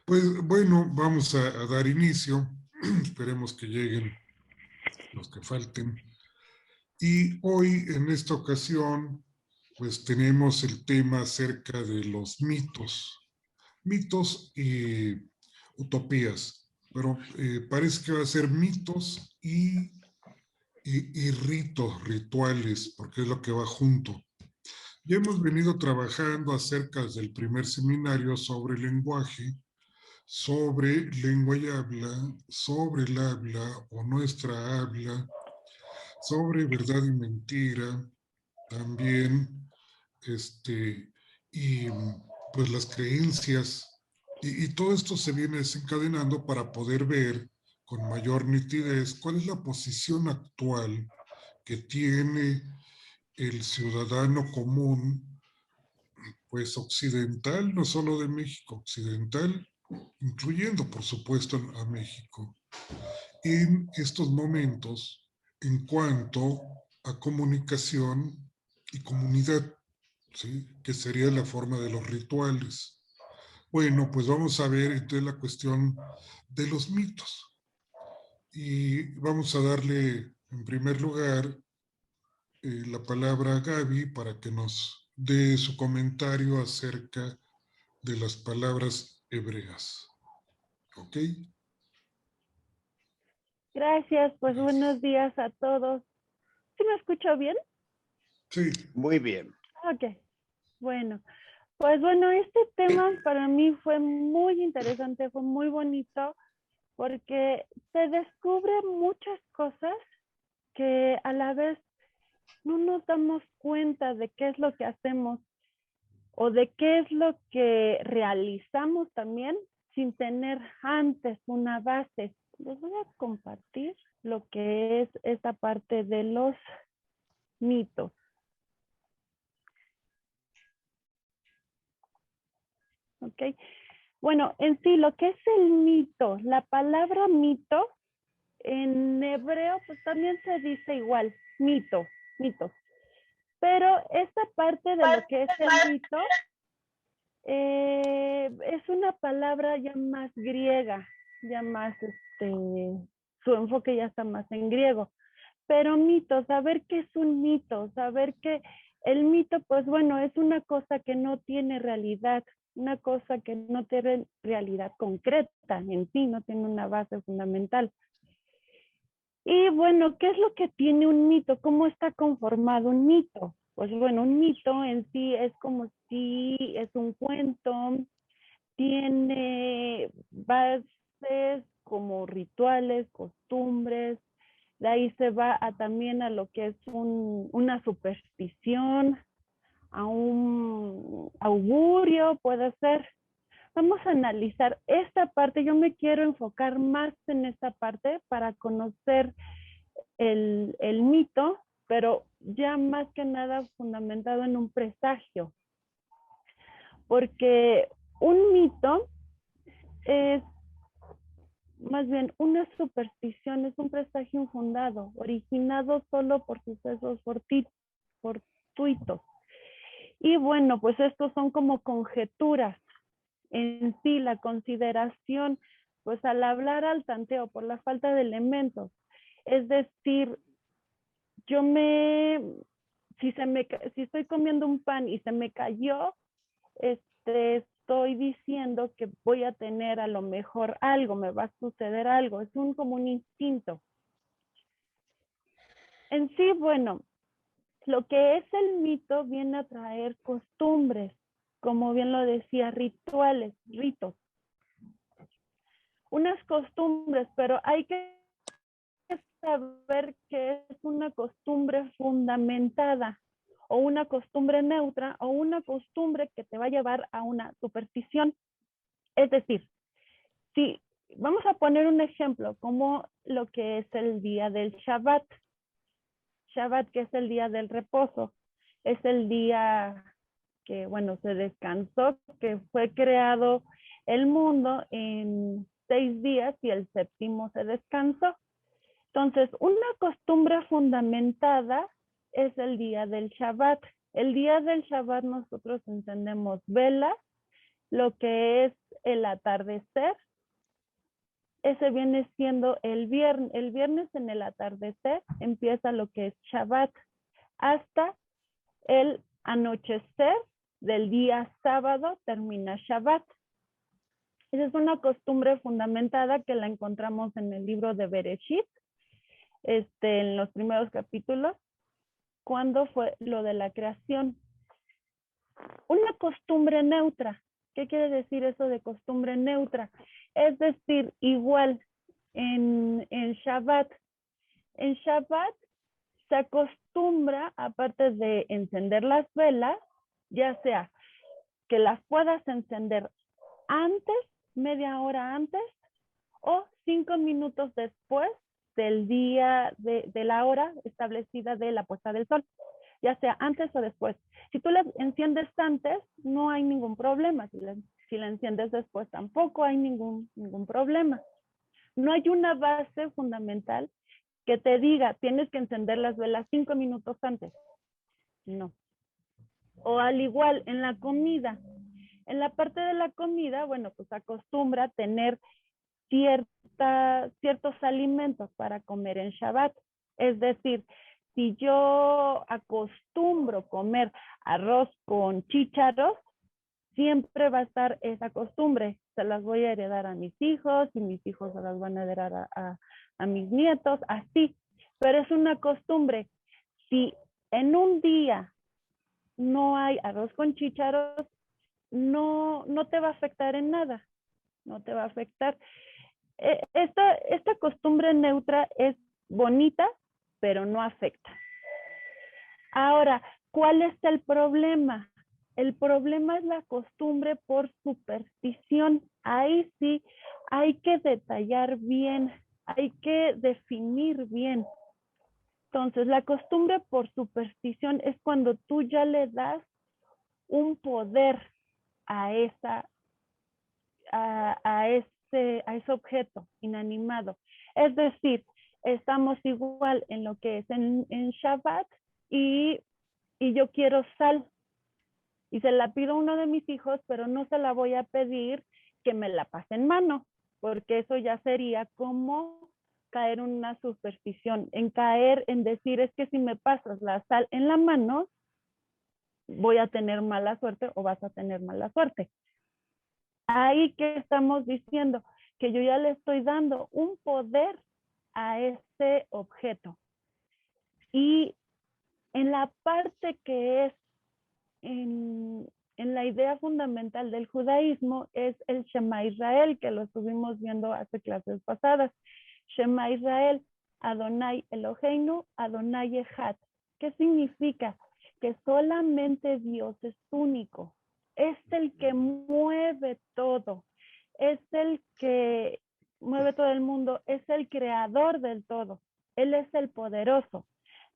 Pues bueno, vamos a dar inicio. Esperemos que lleguen los que falten. Y hoy, en esta ocasión, pues tenemos el tema acerca de los mitos y utopías. Pero parece que va a ser mitos y ritos, rituales, porque es lo que va junto. Ya hemos venido trabajando acerca del primer seminario sobre lenguaje, sobre lengua y habla, sobre el habla o nuestra habla, sobre verdad y mentira, también, y pues las creencias, y todo esto se viene desencadenando para poder ver con mayor nitidez cuál es la posición actual que tiene el ciudadano común, pues occidental, no solo de México, occidental, incluyendo por supuesto a México, en estos momentos en cuanto a comunicación y comunidad, ¿sí? Que sería la forma de los rituales. Bueno, pues vamos a ver entonces la cuestión de los mitos. Y vamos a darle en primer lugar la palabra a Gaby para que nos dé su comentario acerca de las palabras hebreas. ¿Ok? Gracias, pues Gracias. buenos días a todos. ¿Sí me escucho bien? Sí. Muy bien. Ok, bueno. Pues bueno, este tema para mí fue muy interesante, fue muy bonito, porque se descubren muchas cosas que a la vez no nos damos cuenta de qué es lo que hacemos o de qué es lo que realizamos también sin tener antes una base. Les voy a compartir lo que es esta parte de los mitos. ¿Ok? Bueno, en sí, lo que es el mito, la palabra mito en hebreo pues también se dice igual, mito, mitos. Pero esta parte de lo que es el mito es una palabra ya más griega, ya más, su enfoque ya está más en griego. Pero mito, saber qué es un mito, saber que el mito, pues bueno, es una cosa que no tiene realidad, una cosa que no tiene realidad concreta en sí, no tiene una base fundamental. Y bueno, ¿qué es lo que tiene un mito? ¿Cómo está conformado un mito? Pues bueno, un mito en sí es como si es un cuento, tiene bases como rituales, costumbres, de ahí se va también a lo que es una superstición, a un augurio, puede ser. Vamos a analizar esta parte, yo me quiero enfocar más en esta parte para conocer el mito, pero ya más que nada fundamentado en un presagio, porque un mito es más bien una superstición, es un presagio infundado, originado solo por sucesos fortuitos. Y bueno, pues estos son como conjeturas. En sí, la consideración, pues al hablar al tanteo por la falta de elementos, es decir, yo me, si estoy comiendo un pan y se me cayó, estoy diciendo que voy a tener a lo mejor algo, me va a suceder algo, es como un instinto. En sí, bueno, lo que es el mito viene a traer costumbres, como bien lo decía, rituales, ritos, unas costumbres, pero hay que saber que es una costumbre fundamentada o una costumbre neutra o una costumbre que te va a llevar a una superstición. Es decir, si vamos a poner un ejemplo como lo que es el día del Shabbat. Shabbat, que es el día del reposo, es el día que, bueno, se descansó, que fue creado el mundo en 6 días y el séptimo se descansó. Entonces, una costumbre fundamentada es el día del Shabbat. El día del Shabbat nosotros encendemos velas lo que es el atardecer. Ese viene siendo el viernes. El viernes en el atardecer empieza lo que es Shabbat hasta el anochecer del día sábado termina Shabbat. Esa es una costumbre fundamentada que la encontramos en el libro de Bereshit, en los primeros capítulos, cuando fue lo de la creación. Una costumbre neutra. ¿Qué quiere decir eso de costumbre neutra? Es decir, igual en Shabbat. En Shabbat se acostumbra, aparte de encender las velas, ya sea que las puedas encender antes, media hora antes, o 5 minutos después del día, de la hora establecida de la puesta del sol, ya sea antes o después. Si tú la enciendes antes, no hay ningún problema. Si la enciendes después, tampoco hay ningún problema. No hay una base fundamental que te diga, tienes que encender las velas 5 minutos antes. No. O al igual, en la comida. En la parte de la comida, bueno, pues acostumbra tener ciertos alimentos para comer en Shabbat. Es decir, si yo acostumbro comer arroz con chícharos, siempre va a estar esa costumbre. Se las voy a heredar a mis hijos y mis hijos se las van a heredar a mis nietos, así. Pero es una costumbre. Si en un día no hay arroz con chícharos, no te va a afectar en nada. No te va a afectar. Esta costumbre neutra es bonita, pero no afecta. Ahora, ¿cuál es el problema? El problema es la costumbre por superstición. Ahí sí hay que detallar bien, hay que definir bien. Entonces, la costumbre por superstición es cuando tú ya le das un poder a ese objeto inanimado. Es decir, estamos igual en lo que es en Shabbat y yo quiero sal y se la pido a uno de mis hijos, pero no se la voy a pedir que me la pase en mano, porque eso ya sería como caer en una superstición, en caer en decir, es que si me pasas la sal en la mano, voy a tener mala suerte o vas a tener mala suerte. Ahí que estamos diciendo que yo ya le estoy dando un poder a ese objeto. Y en la parte que es en la idea fundamental del judaísmo es el Shema Israel, que lo estuvimos viendo hace clases pasadas. Shema Israel, Adonai Eloheinu, Adonai Echad. ¿Qué significa? Que solamente Dios es único. Es el que mueve todo. Es el que mueve todo el mundo. Es el creador del todo. Él es el poderoso.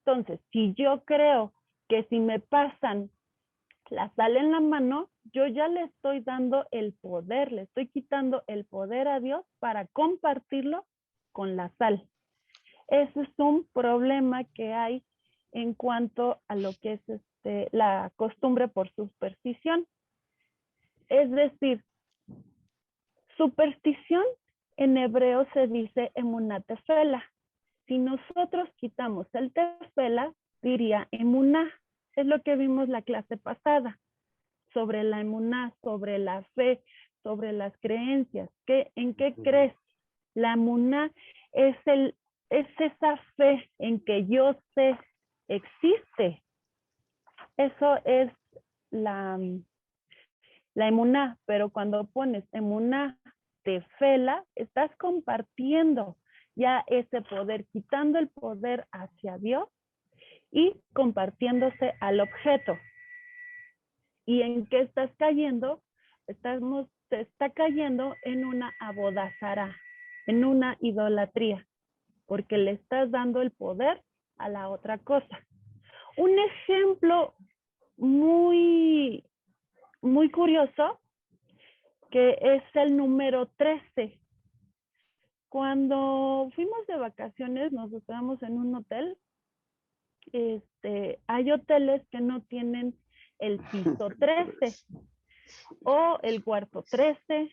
Entonces, si yo creo que si me pasan la sal en la mano, yo ya le estoy dando el poder, le estoy quitando el poder a Dios para compartirlo con la sal. Ese es un problema que hay en cuanto a lo que es la costumbre por superstición. Es decir, superstición en hebreo se dice emuná tefela. Si nosotros quitamos el tefela, diría emuná. Es lo que vimos la clase pasada, sobre la emuná, sobre la fe, sobre las creencias. ¿En qué crees? La emuná es esa fe en que yo sé existe. Eso es la emuná, pero cuando pones emuná tefela, estás compartiendo ya ese poder, quitando el poder hacia Dios y compartiéndose al objeto. ¿Y en qué estás cayendo? Se está cayendo en una abodazara, en una idolatría, porque le estás dando el poder a la otra cosa. Un ejemplo muy, muy curioso, que es el número 13. Cuando fuimos de vacaciones, nos hospedamos en un hotel. Hay hoteles que no tienen el piso 13. o el cuarto 13.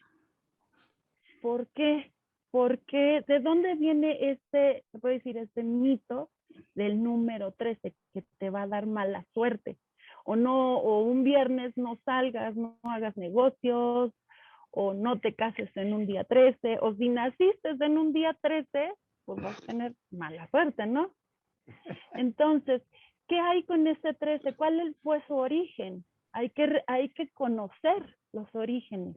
¿Por qué? Porque ¿de dónde viene este, se puede decir, este mito del número 13 que te va a dar mala suerte? O no, o un viernes no salgas, no hagas negocios, o no te cases en un día 13, o si naciste en un día 13, pues vas a tener mala suerte, ¿no? Entonces, ¿qué hay con ese 13? ¿Cuál fue su origen? Hay que conocer los orígenes.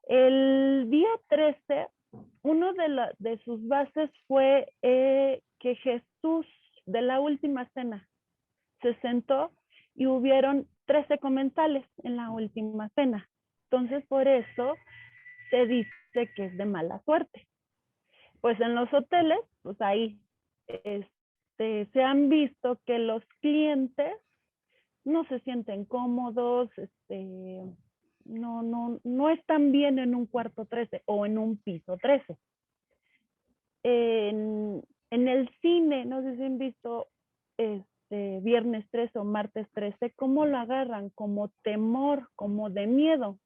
El día 13, uno de sus bases fue que Jesús, de la última cena, se sentó y hubieron 13 comensales en la última cena. Entonces, por eso se dice que es de mala suerte. Pues en los hoteles, pues ahí se han visto que los clientes no se sienten cómodos, no están bien en un cuarto 13 o en un piso 13. En el cine, no sé si han visto viernes 13 o martes 13, cómo lo agarran como temor, como de miedo,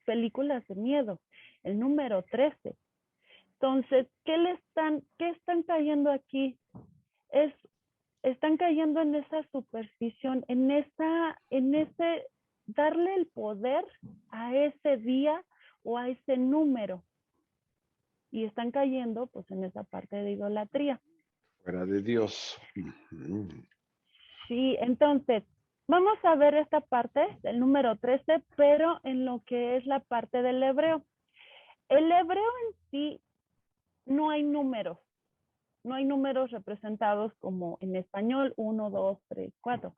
películas de miedo, el número 13. Entonces, ¿qué están cayendo aquí? Están cayendo en esa superstición, en ese darle el poder a ese día o a ese número. Y están cayendo pues en esa parte de idolatría. Fuera de Dios. Sí, entonces, vamos a ver esta parte del número 13, pero en lo que es la parte del hebreo. El hebreo en sí no hay números. No hay números representados como en español, 1, 2, 3, 4.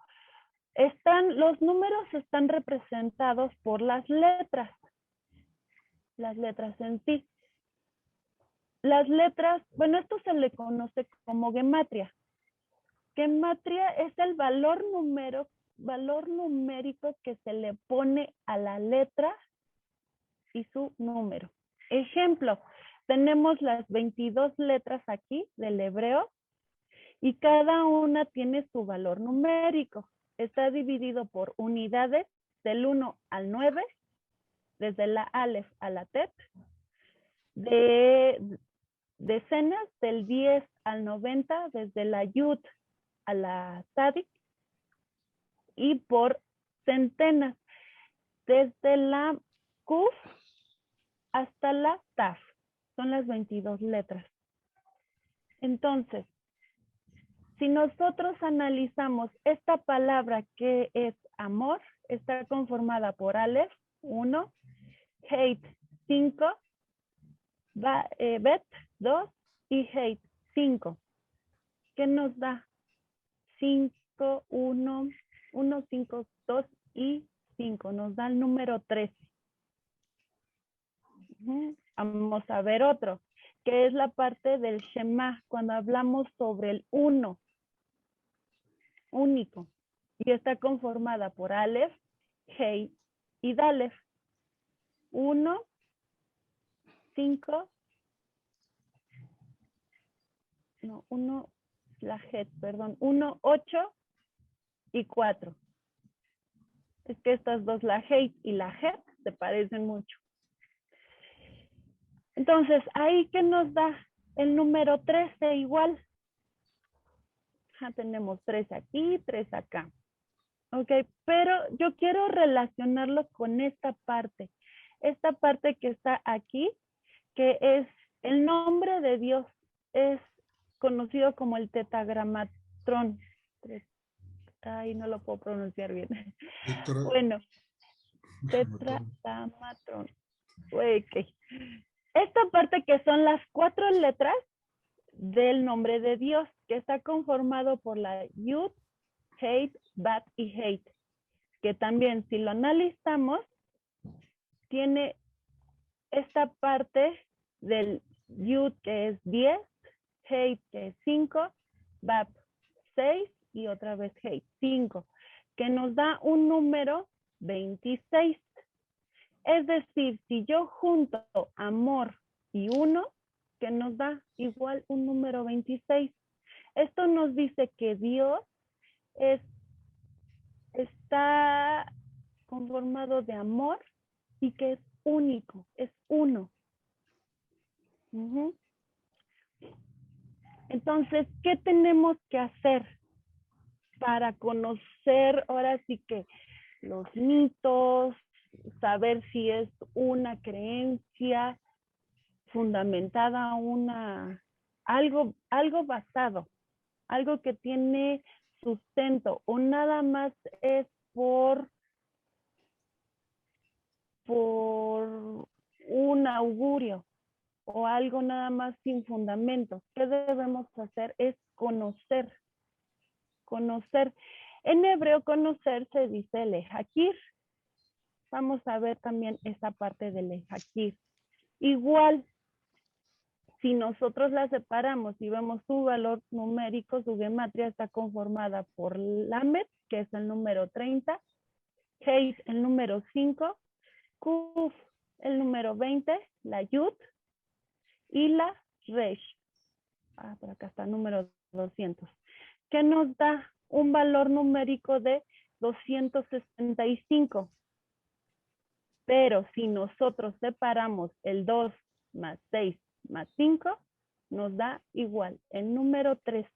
Los números están representados por las letras en sí. Las letras, bueno, esto se le conoce como gematria. Gematria es el valor numérico que se le pone a la letra y su número. Ejemplo, tenemos las 22 letras aquí del hebreo y cada una tiene su valor numérico. Está dividido por unidades del 1 al 9, desde la Aleph a la Tet, de decenas del 10 al 90, desde la Yud a la Tadik, y por centenas, desde la Kuf hasta la Taf. Son las 22 letras. Entonces, si nosotros analizamos esta palabra que es amor, está conformada por Aleph, 1, Hate, 5, Bet, 2 y Hate, 5. ¿Qué nos da? 5, 1, 1, 5, 2 y 5. Nos da el número 13. Vamos a ver otro, que es la parte del Shema, cuando hablamos sobre el uno, único. Y está conformada por Aleph, Hei y Dalef. 1, 5, no, 1, la Het, perdón, 1, 8 y 4. Es que estas dos, la Hei y la Het, se parecen mucho. Entonces, ahí que nos da el número 13 igual. Ya tenemos 3 aquí, 3 acá. Ok, pero yo quiero relacionarlo con esta parte que está aquí, que es el nombre de Dios, es conocido como el tetragramatrón. Ay, no lo puedo pronunciar bien. Bueno, tetragramatrón. Okay. Esta parte que son las 4 letras del nombre de Dios, que está conformado por la Yud, Hate, Bat y Hate, que también si lo analizamos, tiene esta parte del Yud que es 10, Hate que es 5, Bat 6 y otra vez Hate 5, que nos da un número 26. Es decir, si yo junto amor y 1, que nos da igual un número 26. Esto nos dice que Dios está conformado de amor y que es único, es uno. Ujú. Entonces, ¿qué tenemos que hacer para conocer ahora sí que los mitos, saber si es una creencia fundamentada, algo basado, algo que tiene sustento, o nada más es por un augurio o algo nada más sin fundamento? ¿Qué debemos hacer? Es conocer. En hebreo conocer se dice lehakir. Vamos a ver también esa parte de lehakir. Igual, si nosotros la separamos y vemos su valor numérico, su gematria está conformada por Lamed, que es el número 30, Heit, el número 5, Kuf, el número 20, la Yud y la Resh. Por acá está el número 200, que nos da un valor numérico de 265. Pero si nosotros separamos el 2 más 6 más 5, nos da igual, el número 13.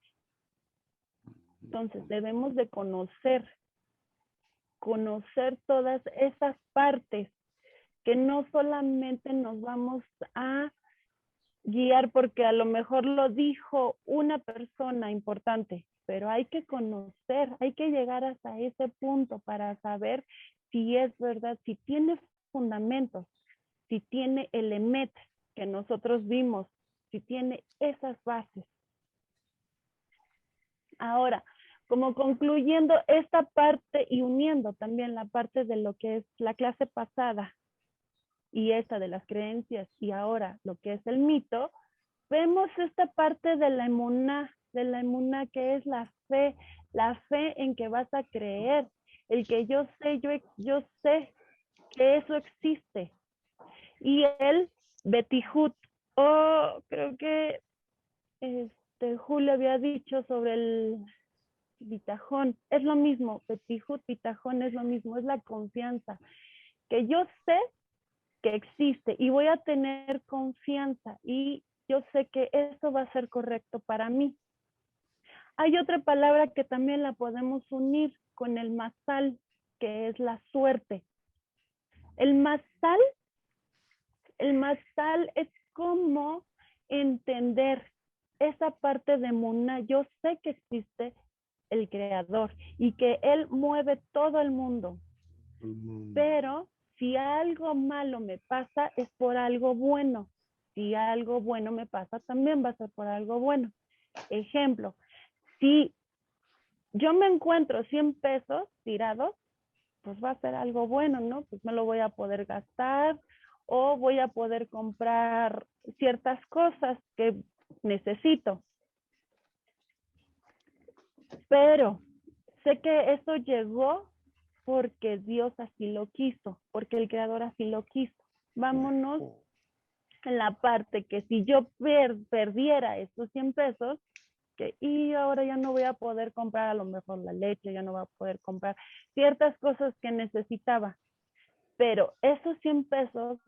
Entonces debemos de conocer todas esas partes, que no solamente nos vamos a guiar porque a lo mejor lo dijo una persona importante, pero hay que conocer, hay que llegar hasta ese punto para saber si es verdad, si tiene fundamentos, si tiene el emet que nosotros vimos, si tiene esas bases. Ahora, como concluyendo esta parte y uniendo también la parte de lo que es la clase pasada y esta de las creencias y ahora lo que es el mito, vemos esta parte de la emuná que es la fe en que vas a creer, el que yo sé que eso existe. Y el betihut, creo que Julio había dicho sobre el bitajón, es lo mismo, betihut, bitajón es lo mismo, es la confianza, que yo sé que existe y voy a tener confianza y yo sé que eso va a ser correcto para mí. Hay otra palabra que también la podemos unir con el masal, que es la suerte. El masal es como entender esa parte de Muná. Yo sé que existe el creador y que él mueve todo el mundo. Pero si algo malo me pasa, es por algo bueno. Si algo bueno me pasa, también va a ser por algo bueno. Ejemplo, si yo me encuentro 100 pesos tirados, pues va a ser algo bueno, ¿no? Pues me lo voy a poder gastar o voy a poder comprar ciertas cosas que necesito. Pero sé que eso llegó porque Dios así lo quiso, porque el Creador así lo quiso. Vámonos en la parte que si yo perdiera esos 100 pesos, y ahora ya no voy a poder comprar a lo mejor la leche, ya no voy a poder comprar ciertas cosas que necesitaba. Pero esos 100 pesos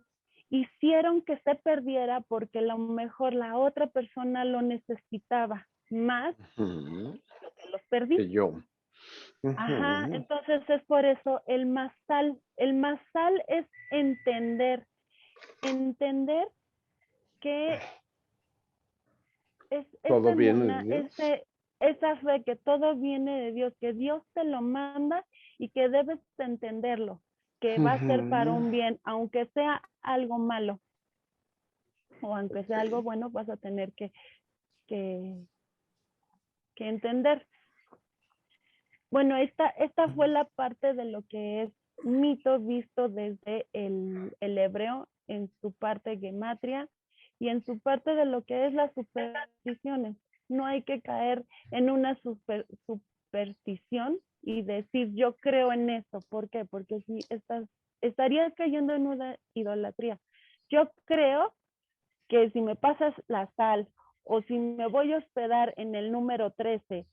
hicieron que se perdiera porque a lo mejor la otra persona lo necesitaba más que los perdí. Que yo. Ajá, entonces es por eso el masal. El masal es entender que es Todo viene de Dios. esa fe que todo viene de Dios, que Dios te lo manda y que debes de entenderlo, que va a ser para un bien, aunque sea algo malo o aunque sea algo bueno, vas a tener que entender. Bueno, esta fue la parte de lo que es mito visto desde el hebreo en su parte gematria y en su parte de lo que es las supersticiones. No hay que caer en una superstición y decir yo creo en eso. ¿Por qué? Porque si estarías cayendo en una idolatría. Yo creo que si me pasas la sal o si me voy a hospedar en el número 13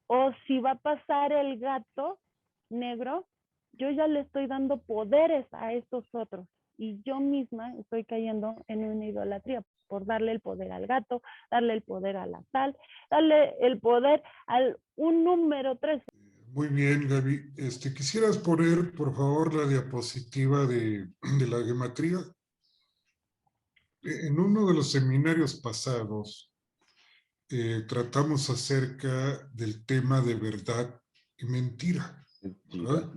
o si va a pasar el gato negro, yo ya le estoy dando poderes a estos otros y yo misma estoy cayendo en una idolatría por darle el poder al gato, darle el poder a la tal, darle el poder al un número 3. Muy bien, Gaby. ¿Quisieras poner, por favor, la diapositiva de la gematría? En uno de los seminarios pasados tratamos acerca del tema de verdad y mentira, ¿verdad?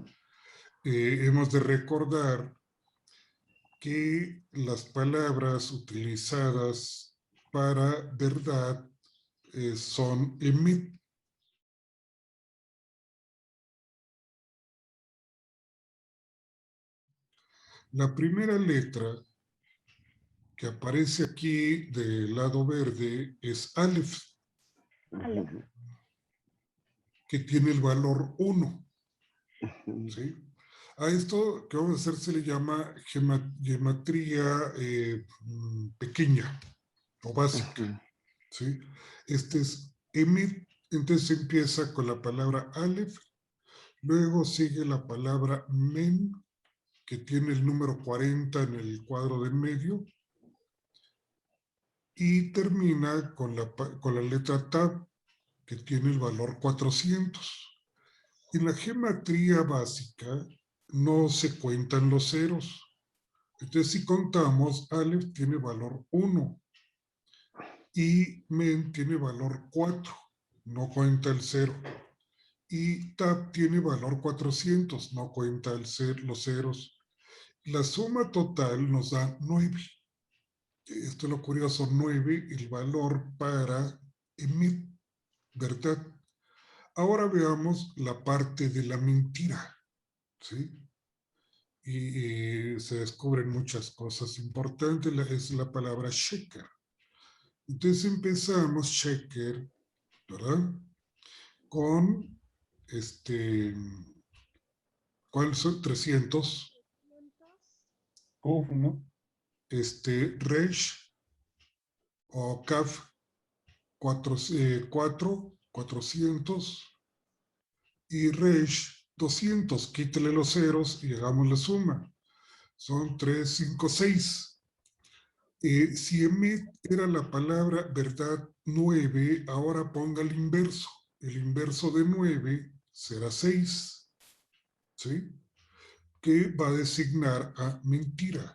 Hemos de recordar que las palabras utilizadas para verdad son emet. La primera letra que aparece aquí del lado verde es Aleph, que tiene el valor 1. ¿Sí? A esto que vamos a hacer se le llama gematría pequeña o básica. ¿Sí? Este es Emet, entonces empieza con la palabra Aleph, luego sigue la palabra Men, que tiene el número 40 en el cuadro de en medio, y termina con la letra Tab, que tiene el valor 400. En la gematría básica no se cuentan los ceros. Entonces, si contamos, Aleph tiene valor 1 y Men tiene valor 4, no cuenta el 0. Y Tab tiene valor 400, no cuenta los ceros. La suma total nos da 9. Esto es lo curioso, 9, el valor para Emet, ¿verdad? Ahora veamos la parte de la mentira, ¿sí? Y se descubren muchas cosas importantes, es la palabra sheker. Entonces empezamos sheker, ¿verdad? Con, ¿cuáles son? 300. ¿no? Resh o Kaf 400 y Resh 200. Quítale los ceros y hagamos la suma. Son 3, 5, 6. Si Emet era la palabra verdad 9, ahora ponga el inverso. El inverso de 9 será 6, ¿sí? Que va a designar a mentira.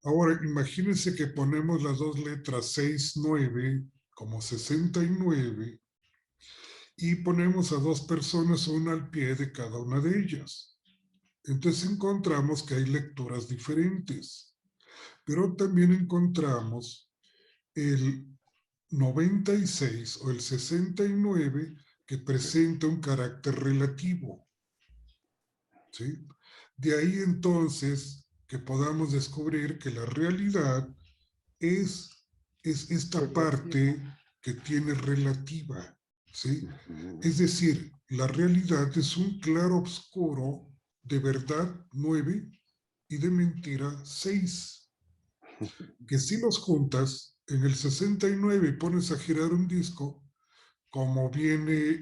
Ahora, imagínense que ponemos las dos letras 6, 9 como 69 y ponemos a dos personas, una al pie de cada una de ellas. Entonces encontramos que hay lecturas diferentes, pero también encontramos el 96 o el 69 que presenta un carácter relativo. ¿Sí? De ahí entonces que podamos descubrir que la realidad es esta parte que tiene relativa, ¿sí? Es decir, la realidad es un claro oscuro de verdad 9 y de mentira 6. Que si los juntas en el 69 y pones a girar un disco, como viene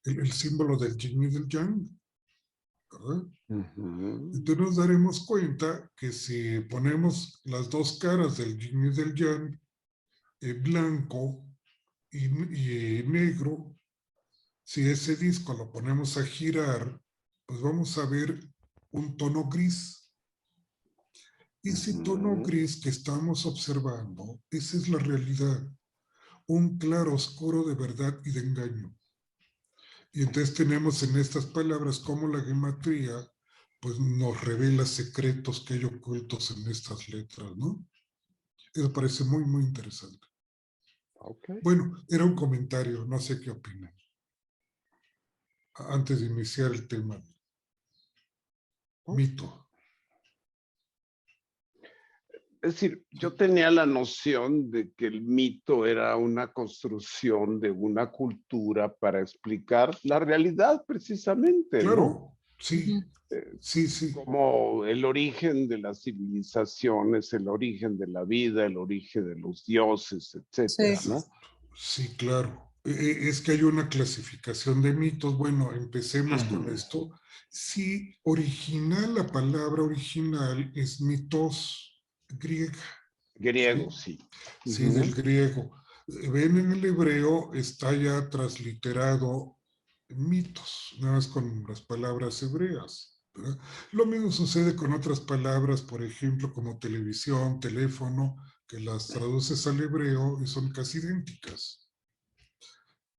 el símbolo del yin y del yang, ¿verdad? Entonces nos daremos cuenta que si ponemos las dos caras del yin y del yang, blanco y negro, si ese disco lo ponemos a girar, pues vamos a ver un tono gris. Ese tono gris que estamos observando, esa es la realidad, un claro oscuro de verdad y de engaño. Y entonces tenemos en estas palabras como la gematría, pues nos revela secretos que hay ocultos en estas letras, ¿no? Eso parece muy, muy interesante. Okay. Bueno, era un comentario, no sé qué opinan. Antes de iniciar el tema. Mito. Es decir, yo tenía la noción de que el mito era una construcción de una cultura para explicar la realidad precisamente, Claro, ¿no? sí, sí. Como el origen de las civilizaciones, el origen de la vida, el origen de los dioses, etcétera, Exacto. ¿no? Sí, claro. Es que hay una clasificación de mitos. Bueno, empecemos con esto. Sí, original, la palabra original es mitos griega. Griego, Sí, sí. sí, del griego. Ven, en el hebreo está ya transliterado mitos, nada más con las palabras hebreas, ¿verdad? Lo mismo sucede con otras palabras, por ejemplo, como televisión, teléfono, que las traduces al hebreo y son casi idénticas.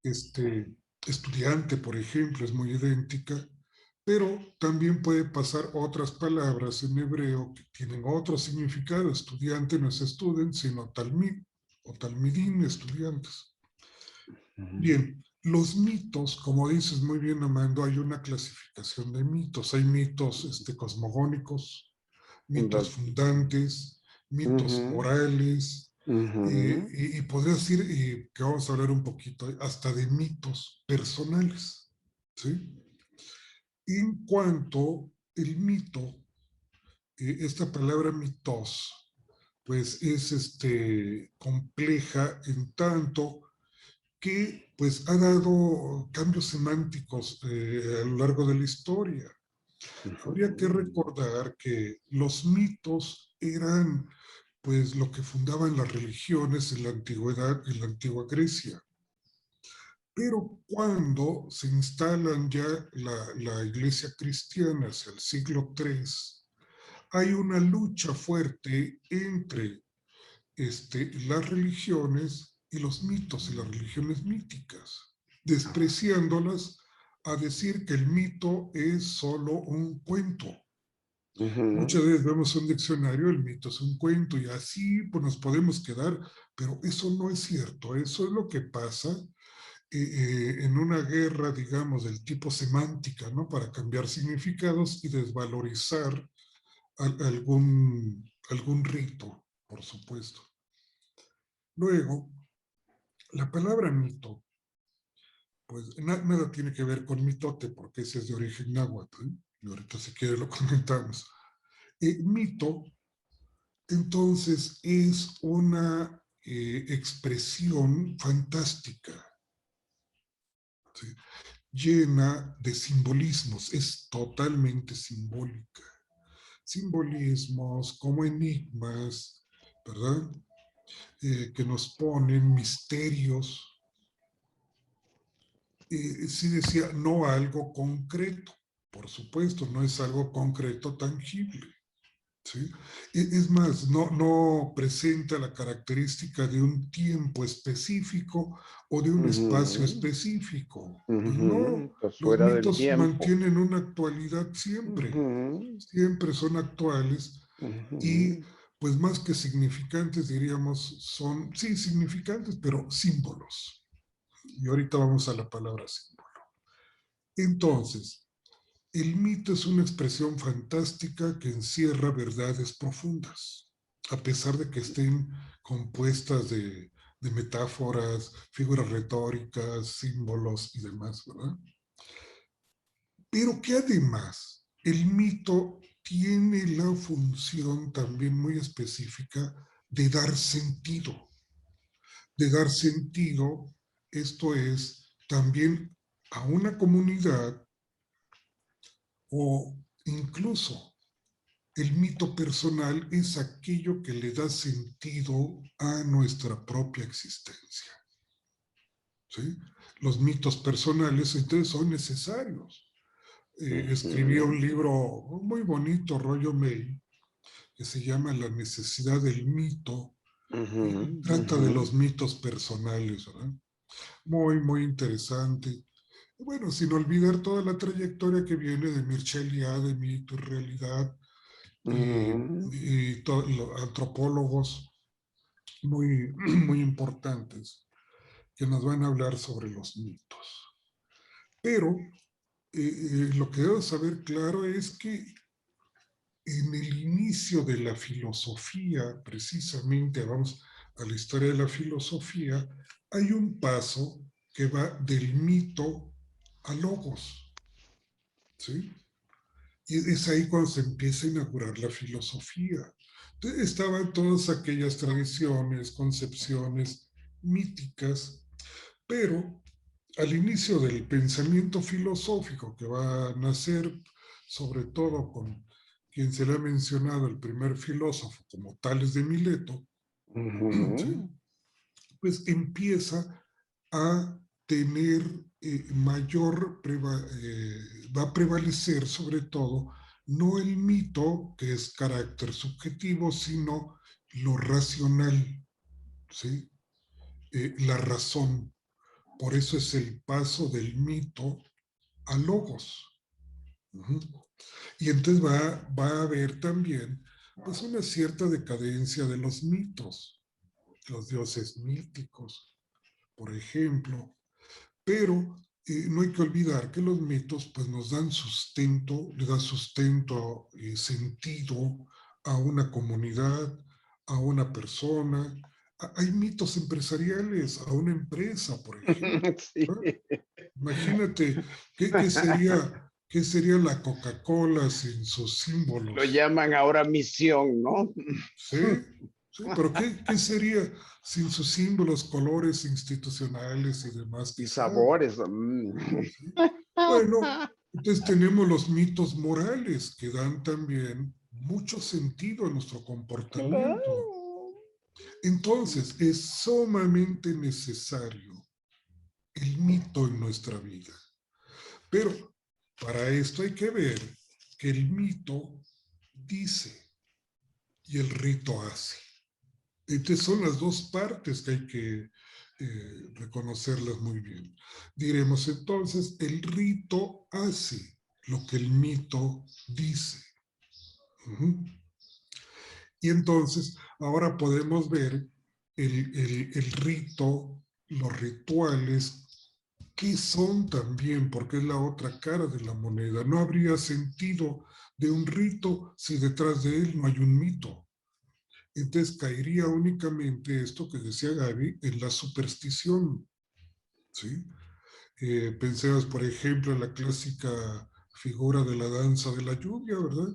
Estudiante, por ejemplo, es muy idéntica, pero también puede pasar otras palabras en hebreo que tienen otro significado. Estudiante no es student, sino talmid o talmidín, estudiantes. Bien, los mitos, como dices muy bien, Amando, hay una clasificación de mitos. Hay mitos cosmogónicos, mitos fundantes, mitos morales, y podría decir que vamos a hablar un poquito hasta de mitos personales, ¿sí? En cuanto el mito, esta palabra mitos, pues es compleja en tanto que pues ha dado cambios semánticos a lo largo de la historia. Habría que recordar que los mitos eran pues lo que fundaban las religiones en la antigüedad, en la antigua Grecia. Pero cuando se instalan ya la iglesia cristiana hacia el siglo III, hay una lucha fuerte entre las religiones y los mitos y las religiones míticas, despreciándolas a decir que el mito es solo un cuento. Muchas veces vemos un diccionario, el mito es un cuento y así pues nos podemos quedar, pero eso no es cierto. Eso es lo que pasa en una guerra, digamos, del tipo semántica, ¿no? Para cambiar significados y desvalorizar algún rito, por supuesto. Luego, la palabra mito, pues nada tiene que ver con mitote, porque ese es de origen náhuatl, ¿eh? Y ahorita si quiere lo comentamos. Mito, entonces, es una expresión fantástica, ¿sí? Llena de simbolismos, es totalmente simbólica. Simbolismos como enigmas, ¿verdad? Que nos ponen misterios. Sí decía, no algo concreto, por supuesto, no es algo concreto tangible. ¿Sí? Es más, no presenta la característica de un tiempo específico o de un espacio específico. Pues no, Pues los fuera del mitos tiempo. mantienen una actualidad siempre, siempre son actuales y pues más que significantes diríamos son, sí, significantes, pero símbolos. Y ahorita vamos a la palabra símbolo. Entonces, el mito es una expresión fantástica que encierra verdades profundas, a pesar de que estén compuestas de metáforas, figuras retóricas, símbolos y demás, ¿verdad? Pero que además el mito tiene la función también muy específica de dar sentido. De dar sentido, esto es, también a una comunidad o incluso el mito personal es aquello que le da sentido a nuestra propia existencia. ¿Sí? Los mitos personales entonces son necesarios. Escribí un libro muy bonito, Rollo May, que se llama La necesidad del mito, y trata de los mitos personales, ¿verdad? Muy, muy interesante. Bueno, sin olvidar toda la trayectoria que viene de Mircea Eliade, de Mito y Realidad, y los antropólogos muy, muy importantes que nos van a hablar sobre los mitos. Pero lo que debo saber claro es que en el inicio de la filosofía, precisamente, vamos a la historia de la filosofía, hay un paso que va del mito a logos, ¿sí? Y es ahí cuando se empieza a inaugurar la filosofía. Entonces, estaban todas aquellas tradiciones, concepciones míticas, Pero al inicio del pensamiento filosófico que va a nacer, sobre todo con quien se le ha mencionado el primer filósofo como Tales de Mileto, ¿sí? Pues empieza a tener va a prevalecer sobre todo no el mito, que es carácter subjetivo, sino lo racional, ¿sí? La razón. Por eso es el paso del mito a logos. Uh-huh. Y entonces va a haber también pues una cierta decadencia de los mitos, los dioses míticos, por ejemplo. Pero no hay que olvidar que los mitos pues nos dan sustento, le da sustento, sentido a una comunidad, a una persona. Hay mitos empresariales, a una empresa, por ejemplo. Sí. Imagínate, qué sería la Coca-Cola sin sus símbolos? Lo llaman ahora misión, ¿no? Sí, sí, pero ¿qué sería sin sus símbolos, colores institucionales y demás que Y se dan? sabores. ¿Sí? Bueno, entonces tenemos los mitos morales que dan también mucho sentido a nuestro comportamiento. Claro. Entonces, es sumamente necesario el mito en nuestra vida. Pero para esto hay que ver que el mito dice y el rito hace. Entonces son las dos partes que hay que reconocerlas muy bien. Diremos entonces, el rito hace lo que el mito dice. Uh-huh. Y entonces ahora podemos ver el rito, los rituales, que son también, porque es la otra cara de la moneda. No habría sentido de un rito si detrás de él no hay un mito. Entonces caería únicamente esto que decía Gaby en la superstición, ¿sí? Pensemos, por ejemplo, en la clásica figura de la danza de la lluvia, ¿verdad?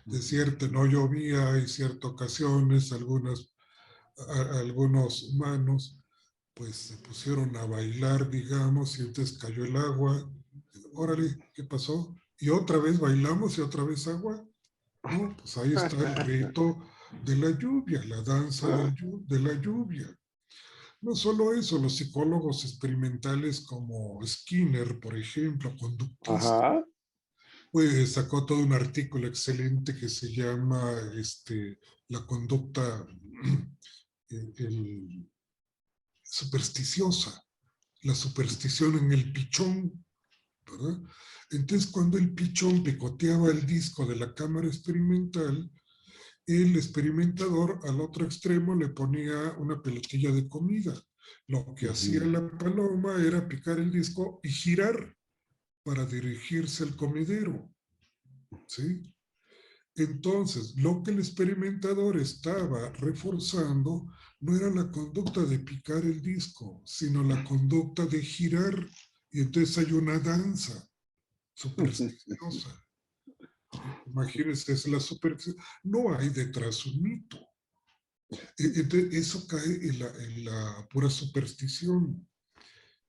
De cierto, no llovía, hay ciertas ocasiones, algunos humanos pues se pusieron a bailar, digamos, y entonces cayó el agua. Órale, ¿qué pasó? Y otra vez bailamos y otra vez agua. No, pues ahí está el rito de la lluvia, la danza de la lluvia. No solo eso, los psicólogos experimentales como Skinner, por ejemplo, conductista, Ajá. pues sacó todo un artículo excelente que se llama la conducta supersticiosa, la superstición en el pichón, ¿verdad? Entonces, cuando el pichón picoteaba el disco de la cámara experimental, el experimentador al otro extremo le ponía una pelotilla de comida. Lo que hacía la paloma era picar el disco y girar para dirigirse al comedero, ¿sí? Entonces, lo que el experimentador estaba reforzando no era la conducta de picar el disco, sino la conducta de girar. Y entonces hay una danza supersticiosa. Imagínense, es la superstición. No hay detrás un mito. Entonces, eso cae en la pura superstición,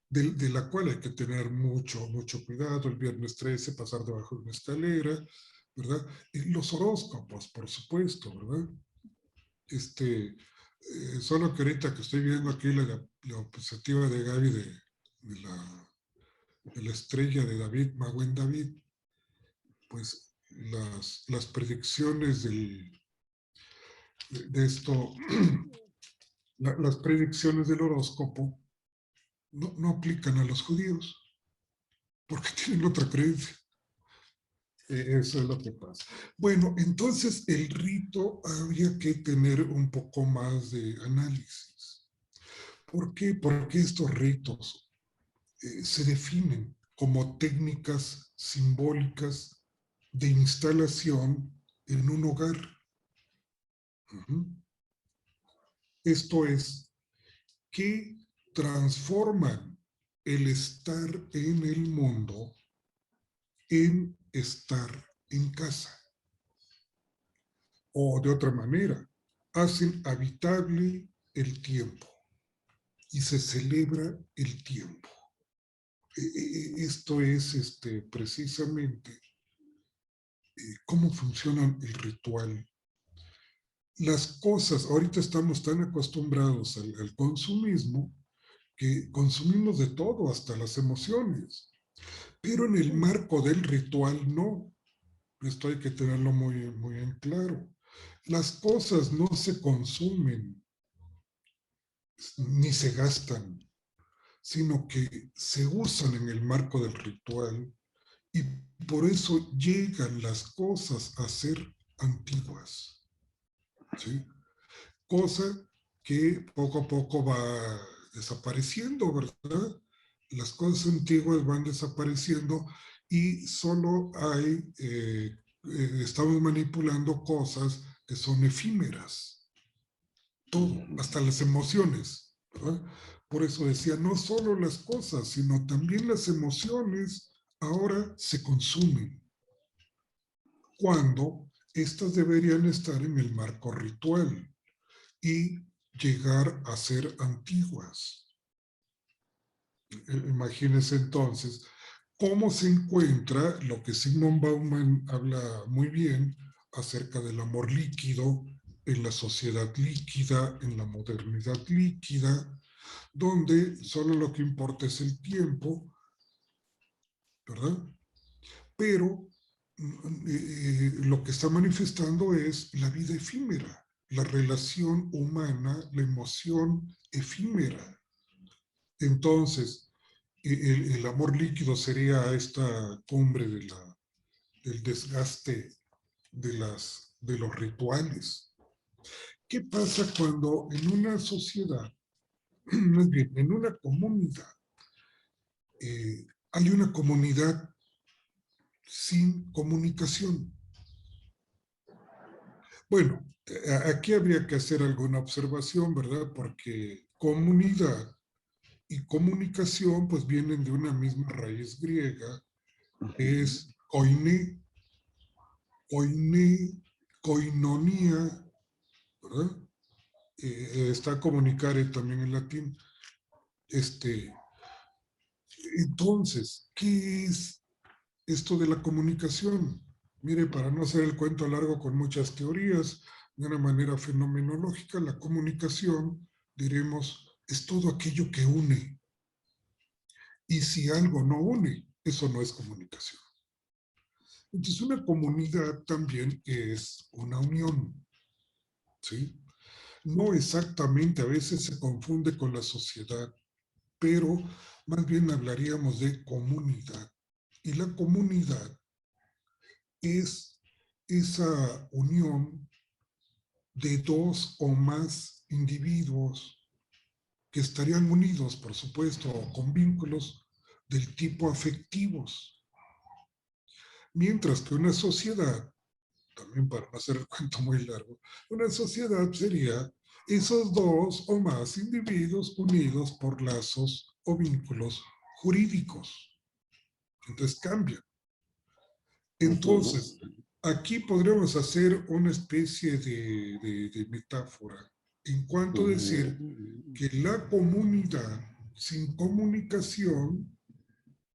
de la cual hay que tener mucho, mucho cuidado. El viernes 13, pasar debajo de una escalera, ¿verdad? Y los horóscopos, por supuesto, ¿verdad? Solo que ahorita que estoy viendo aquí la diapositiva de Gaby de la estrella de David, Maguen David, pues las predicciones de esto, las predicciones del horóscopo no aplican a los judíos, porque tienen otra creencia. Eso es lo que pasa. Bueno, entonces el rito habría que tener un poco más de análisis. ¿Por qué? Porque estos ritos se definen como técnicas simbólicas de instalación en un hogar. Uh-huh. Esto es, que transforman el estar en el mundo en estar en casa. O de otra manera, hacen habitable el tiempo. y se celebra el tiempo. Esto es precisamente cómo funciona el ritual. Las cosas, ahorita estamos tan acostumbrados al consumismo que consumimos de todo, hasta las emociones. Pero en el marco del ritual no. Esto hay que tenerlo muy, muy en claro. Las cosas no se consumen ni se gastan, sino que se usan en el marco del ritual y por eso llegan las cosas a ser antiguas. ¿Sí? Cosa que poco a poco va desapareciendo, ¿verdad? Las cosas antiguas van desapareciendo y solo estamos manipulando cosas que son efímeras. Todo, hasta las emociones, ¿verdad? Por eso decía, no solo las cosas, sino también las emociones ahora se consumen, cuando estas deberían estar en el marco ritual y llegar a ser antiguas. Imagínense entonces cómo se encuentra lo que Zygmunt Bauman habla muy bien acerca del amor líquido en la sociedad líquida, en la modernidad líquida, donde solo lo que importa es el tiempo, ¿verdad? Pero lo que está manifestando es la vida efímera, la relación humana, la emoción efímera. Entonces, el amor líquido sería esta cumbre del desgaste de los rituales. ¿Qué pasa cuando en una sociedad, más bien en una comunidad, hay una comunidad sin comunicación? Bueno, aquí habría que hacer alguna observación, ¿verdad? Porque comunidad y comunicación pues vienen de una misma raíz griega, que es koinonia, ¿verdad? Está comunicare también en latín. Entonces, ¿qué es esto de la comunicación? Mire, para no hacer el cuento largo con muchas teorías, de una manera fenomenológica, la comunicación, diremos, es todo aquello que une. Y si algo no une, eso no es comunicación. Entonces, una comunidad también es una unión, ¿sí? No exactamente, a veces se confunde con la sociedad, pero más bien hablaríamos de comunidad. Y la comunidad es esa unión de dos o más individuos que estarían unidos, por supuesto, con vínculos del tipo afectivos. Mientras que una sociedad, también para no hacer el cuento muy largo, una sociedad sería esos dos o más individuos unidos por lazos o vínculos jurídicos. Entonces cambian. Entonces, aquí podríamos hacer una especie de metáfora en cuanto a decir que la comunidad sin comunicación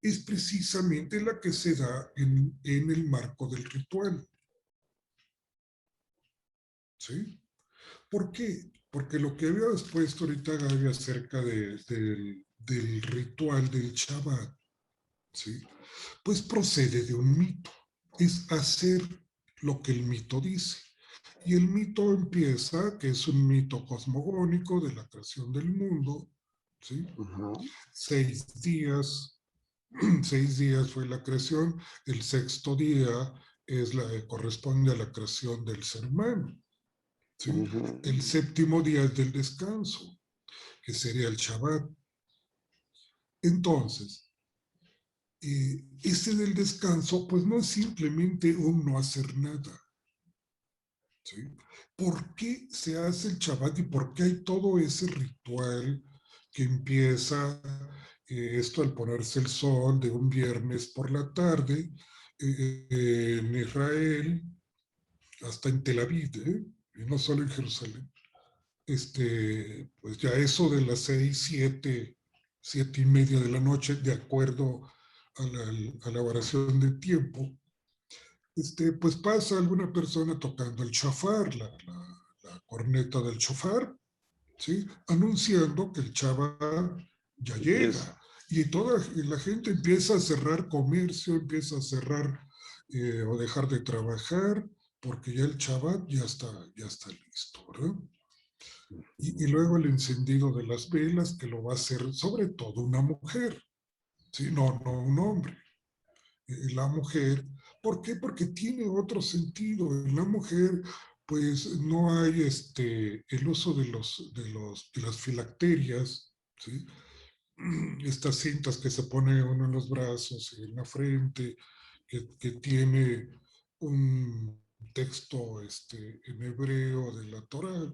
es precisamente la que se da en el marco del ritual. ¿Sí? ¿Por qué? Porque lo que había expuesto ahorita Gaby acerca del ritual del Shabbat, ¿sí? Pues procede de un mito. Es hacer lo que el mito dice. Y el mito empieza, que es un mito cosmogónico de la creación del mundo, ¿sí? 6 días, 6 días fue la creación, el sexto día corresponde a la creación del ser humano, ¿sí? El séptimo día es del descanso, que sería el Shabbat. Entonces, ese del descanso, pues no es simplemente un no hacer nada. ¿Sí? ¿Por qué se hace el Shabbat y por qué hay todo ese ritual que empieza esto al ponerse el sol de un viernes por la tarde en Israel, hasta en Tel Aviv, y no solo en Jerusalén? pues ya eso de las 6, 7, 7:30 de la noche, de acuerdo a la variación de tiempo, pues pasa alguna persona tocando el shofar, la corneta del shofar, ¿sí? Anunciando que el Shabbat ya llega. Y toda la gente empieza a cerrar comercio, empieza a cerrar o dejar de trabajar, porque ya el Shabbat ya está listo, ¿verdad? Y luego el encendido de las velas, que lo va a hacer sobre todo una mujer, ¿sí? No un hombre. La mujer, ¿por qué? Porque tiene otro sentido. En la mujer, pues no hay el uso de las filacterias, ¿sí? Estas cintas que se pone uno en los brazos y en la frente, que tiene un texto en hebreo de la Torá.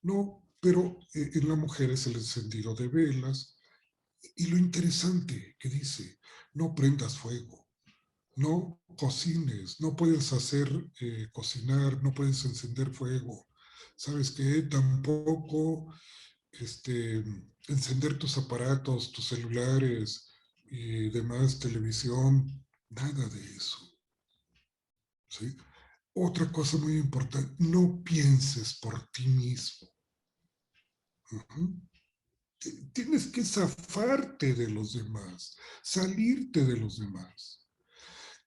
No, pero en la mujer es el encendido de velas. Y lo interesante que dice, no prendas fuego, no cocines, no puedes hacer cocinar, no puedes encender fuego. ¿Sabes qué? Tampoco encender tus aparatos, tus celulares y demás, televisión, nada de eso. ¿Sí? Otra cosa muy importante, no pienses por ti mismo. Tienes que zafarte de los demás, salirte de los demás.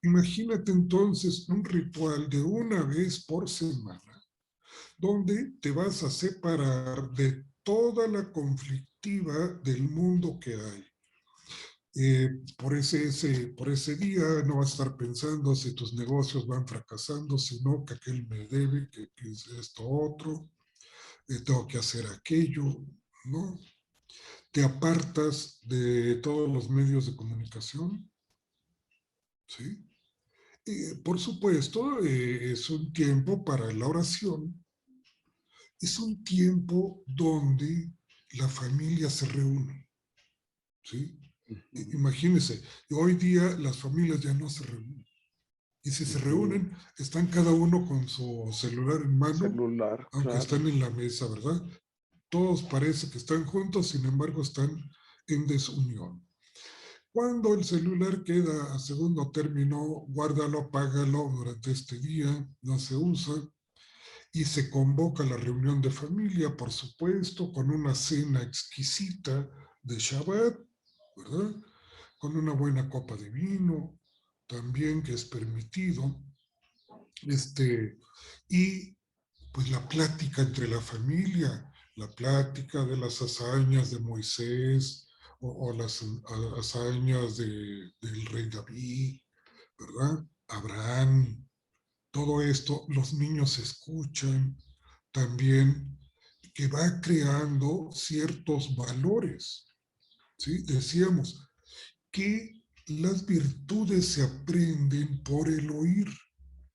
Imagínate entonces un ritual de una vez por semana, donde te vas a separar de toda la conflictiva del mundo que hay. Por ese día no vas a estar pensando si tus negocios van fracasando, sino que aquel me debe, que es esto otro, tengo que hacer aquello, ¿no? Te apartas de todos los medios de comunicación, ¿sí? Por supuesto, es un tiempo para la oración, es un tiempo donde la familia se reúne, ¿sí? Imagínense, hoy día las familias ya no se reúnen. Y si se reúnen, están cada uno con su celular en mano, aunque claro. están en la mesa, ¿verdad? Todos parece que están juntos, sin embargo están en desunión. Cuando el celular queda a segundo término, guárdalo, apágalo durante este día, no se usa. Y se convoca la reunión de familia, por supuesto, con una cena exquisita de Shabbat, ¿verdad? Con una buena copa de vino, también que es permitido. Y pues la plática entre la familia, la plática de las hazañas de Moisés o las hazañas del rey David, ¿verdad? Abraham, todo esto, los niños escuchan también, que va creando ciertos valores, ¿sí? Decíamos que las virtudes se aprenden por el oír.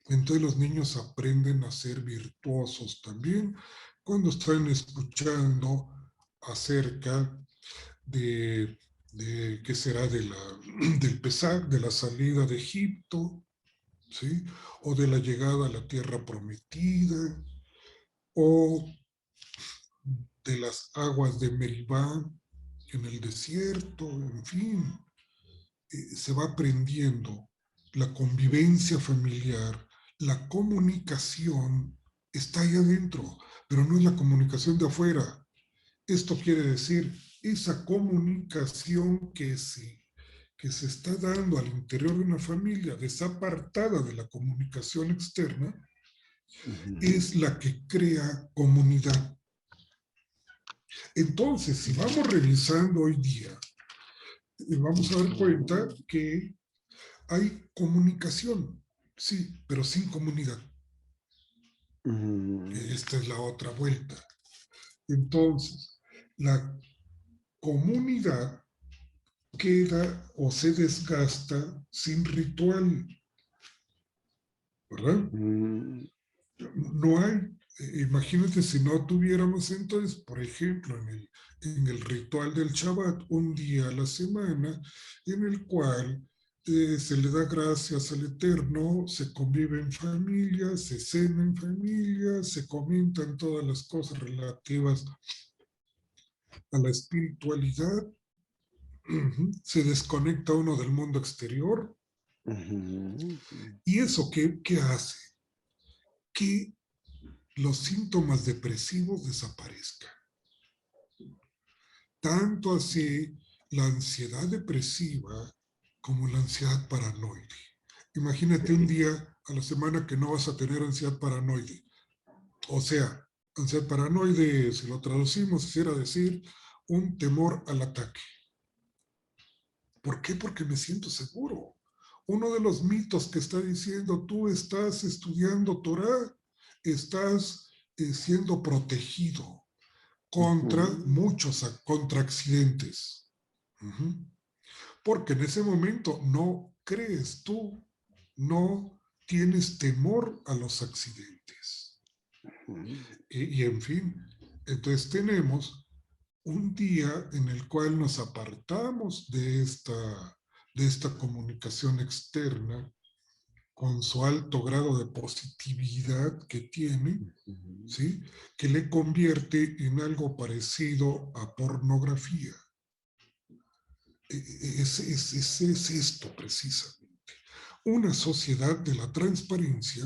Entonces los niños aprenden a ser virtuosos también cuando están escuchando acerca de qué será del Pesach, de la salida de Egipto, ¿sí? O de la llegada a la tierra prometida, o de las aguas de Meribá en el desierto, en fin. Se va aprendiendo la convivencia familiar, la comunicación está ahí adentro, pero no es la comunicación de afuera. Esto quiere decir esa comunicación que se está dando al interior de una familia desapartada de la comunicación externa, es la que crea comunidad. Entonces, si vamos revisando hoy día, vamos a dar cuenta que hay comunicación, sí, pero sin comunidad. Esta es la otra vuelta. Entonces, la comunidad queda o se desgasta sin ritual, ¿verdad? No hay, imagínate si no tuviéramos entonces, por ejemplo, en el ritual del Shabbat, un día a la semana, en el cual se le da gracias al Eterno, se convive en familia, se cena en familia, se comentan todas las cosas relativas a la espiritualidad, se desconecta uno del mundo exterior. ¿Y eso qué hace? Que los síntomas depresivos desaparezcan. Tanto así la ansiedad depresiva como la ansiedad paranoide. Imagínate un día a la semana que no vas a tener ansiedad paranoide. O sea, ansiedad paranoide, si lo traducimos, quisiera decir un temor al ataque. ¿Por qué? Porque me siento seguro. Uno de los mitos que está diciendo, tú estás estudiando Torah, estás siendo protegido contra contra accidentes. Porque en ese momento no crees tú, no tienes temor a los accidentes. Y en fin, entonces tenemos un día en el cual nos apartamos de esta comunicación externa con su alto grado de positividad que tiene, ¿sí? Que le convierte en algo parecido a pornografía. Es esto precisamente. Una sociedad de la transparencia,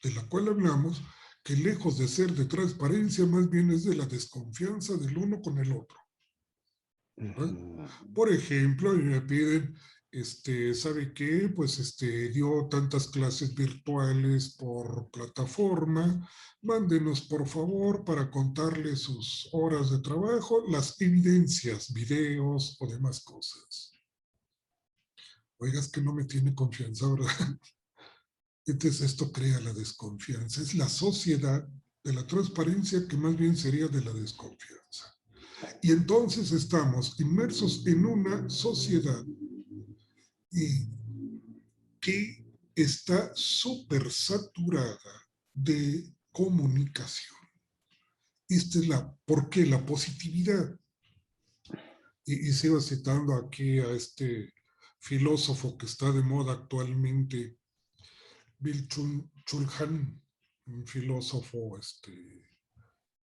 de la cual hablamos, que lejos de ser de transparencia, más bien es de la desconfianza del uno con el otro. Por ejemplo, me piden, ¿sabe qué? Pues dio tantas clases virtuales por plataforma, mándenos por favor para contarle sus horas de trabajo, las evidencias, videos o demás cosas. Oiga, es que no me tiene confianza, ¿verdad? Entonces esto crea la desconfianza. Es la sociedad de la transparencia que más bien sería de la desconfianza. Y entonces estamos inmersos en una sociedad que está súper saturada de comunicación. Esta es ¿por qué? La positividad. Y sigo citando aquí a este filósofo que está de moda actualmente, Byung-Chul Han, un filósofo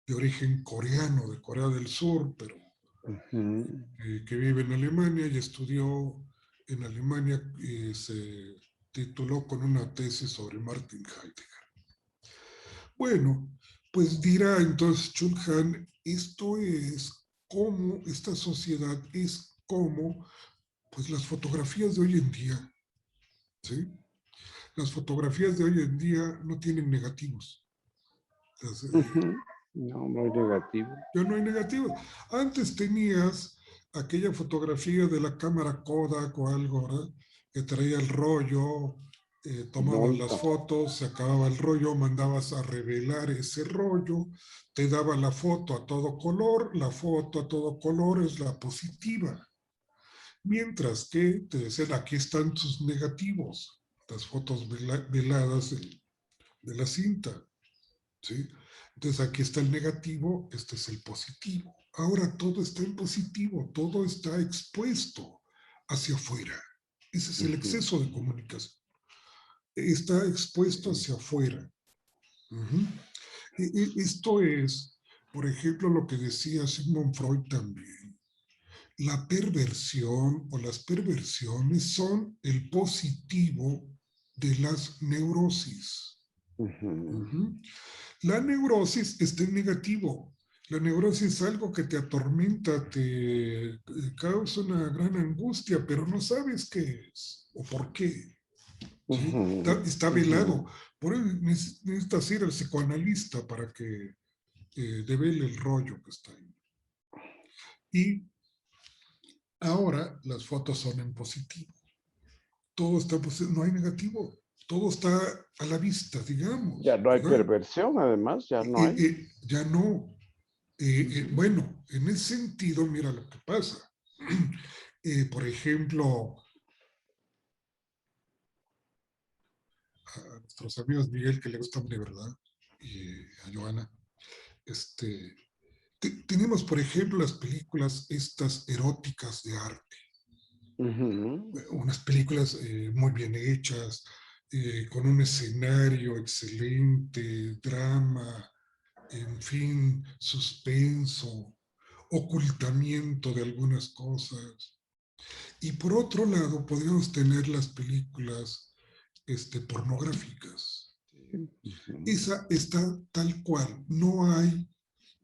de origen coreano, de Corea del Sur, pero que vive en Alemania y estudió en Alemania y se tituló con una tesis sobre Martin Heidegger. Bueno, pues dirá entonces Chul Han, esto es como, esta sociedad es como, pues las fotografías de hoy en día, ¿sí? Las fotografías de hoy en día no tienen negativos. No, no hay negativo. Ya no hay negativos. Antes tenías aquella fotografía de la cámara Kodak o algo, ¿verdad? Que traía el rollo, tomabas las fotos, se acababa el rollo, mandabas a revelar ese rollo, te daba la foto a todo color, la foto a todo color es la positiva. Mientras que te decían, aquí están tus negativos, las fotos veladas de la cinta, ¿sí? Entonces aquí está el negativo, este es el positivo. Ahora todo está en positivo, todo está expuesto hacia afuera. Ese es el exceso de comunicación. Está expuesto hacia afuera. Esto es, por ejemplo, lo que decía Sigmund Freud también. La perversión o las perversiones son el positivo de las neurosis. La neurosis está en negativo. La neurosis es algo que te atormenta, te causa una gran angustia, pero no sabes qué es o por qué. ¿Sí? Está velado. Por eso necesitas ir al psicoanalista para que devele el rollo que está ahí. Y ahora las fotos son en positivo. Todo está en positivo, no hay negativo. Todo está a la vista, digamos. Ya no hay ¿verdad? perversión, además, ya no hay. Ya no. Bueno, en ese sentido, mira lo que pasa. Por ejemplo, a nuestros amigos Miguel, que le gustan de verdad, y a Joana, tenemos, por ejemplo, las películas estas eróticas de arte. Unas películas muy bien hechas, con un escenario excelente, drama, en fin, suspenso, ocultamiento de algunas cosas. Y por otro lado, podríamos tener las películas pornográficas. Esa está tal cual, no hay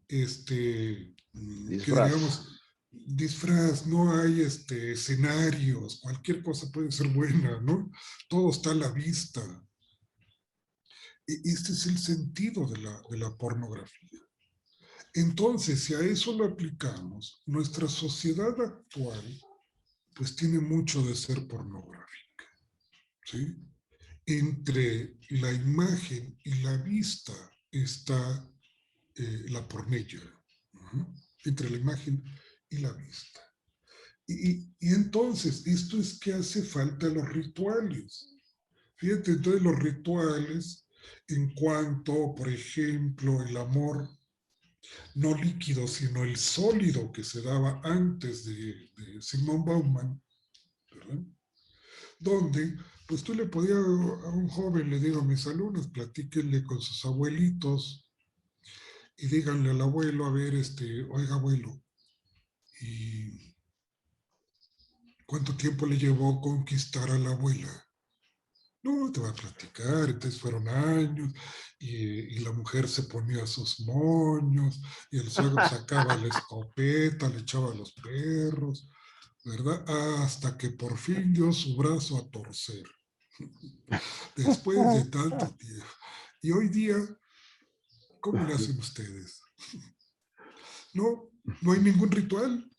que Disfraz. digamos, disfraz, no hay escenarios, cualquier cosa puede ser buena, ¿no? Todo está a la vista. Este es el sentido de la pornografía. Entonces, si a eso lo aplicamos, nuestra sociedad actual, pues tiene mucho de ser pornográfica, ¿sí? Entre la imagen y la vista está la pornella, ¿no? Entre la imagen y la vista. Y entonces, esto es que hace falta los rituales. Fíjate, entonces los rituales en cuanto, por ejemplo, el amor no líquido, sino el sólido que se daba antes de Sigmund Bauman, ¿verdad? Donde, pues tú le podías a un joven, le digo a mis alumnos, platíquenle con sus abuelitos y díganle al abuelo, a ver, oiga abuelo, ¿y cuánto tiempo le llevó conquistar a la abuela? No, te va a platicar, entonces fueron años, y la mujer se ponía sus moños, y el suegro sacaba la escopeta, le echaba a los perros, ¿verdad? Hasta que por fin dio su brazo a torcer, después de tanto tiempo. Y hoy día, ¿cómo le hacen ustedes? No, no hay ningún ritual,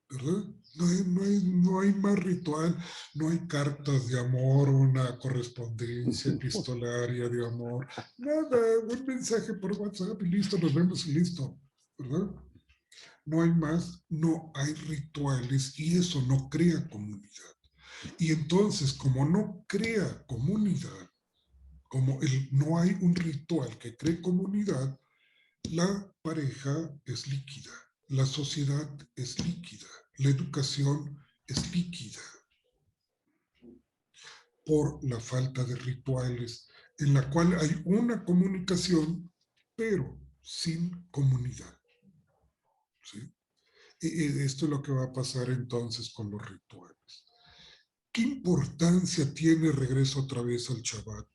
¿verdad? No hay más ritual, no hay cartas de amor, una correspondencia epistolaria de amor, nada, un mensaje por WhatsApp y listo, nos vemos y listo, ¿verdad? No hay más, no hay rituales y eso no crea comunidad. Y entonces, como no crea comunidad, no hay un ritual que cree comunidad, la pareja es líquida, la sociedad es líquida, la educación es líquida por la falta de rituales en la cual hay una comunicación, pero sin comunidad. ¿Sí? Y esto es lo que va a pasar entonces con los rituales. ¿Qué importancia tiene, regreso otra vez al Shabbat?